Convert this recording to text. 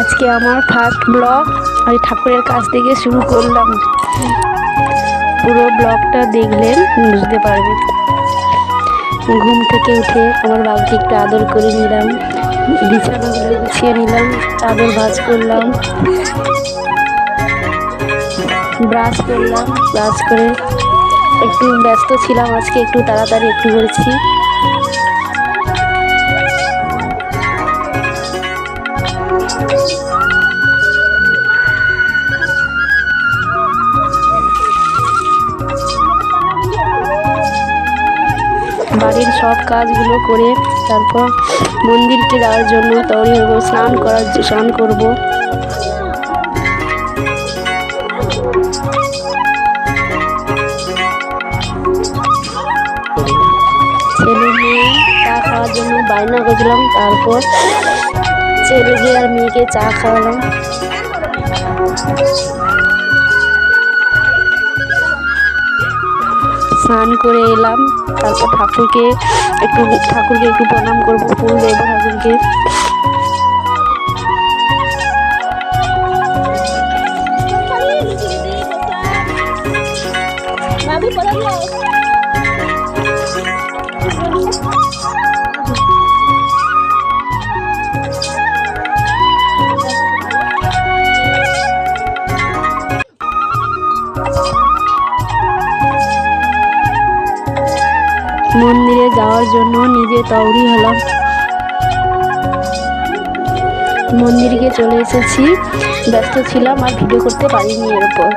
আজকে আমার first blog আমি ঠাকুরের কাছ থেকে শুরু করলাম। পুরো ব্লগটা দেখলেন বুঝতে পারবেন। ঘুম থেকে উঠে আমার বাবুকে একটু আদর করে নিলাম, বিছানাগুলো গুছিয়ে নিলাম, চাদর ভাঁজ করলাম, ব্রাশ করলাম। ব্রাশ করে একটু ব্যস্ত ছিলাম, আজকে একটু তাড়াতাড়ি একটু করেছি। বাড়ির সব কাজগুলো করে তারপর মন্দিরকে যাওয়ার জন্য তৈরি হবো, স্নান করব। ছেলে মেয়ে চা খাওয়ার জন্য বায়না করছিলাম, তারপর ছেলেকে আর মেয়েকে চা খাওয়ালাম। স্নান করে এলাম, তারপর ঠাকুরকে একটু প্রণাম করবো, ফুল দেবো ঠাকুরকে। মন্দিরে যাওয়ার জন্য নিজে তৈরি হলাম। মন্দিরে চলে এসেছি, ব্যস্ত ছিলাম আর ভিডিও করতে পারিনি এরপর।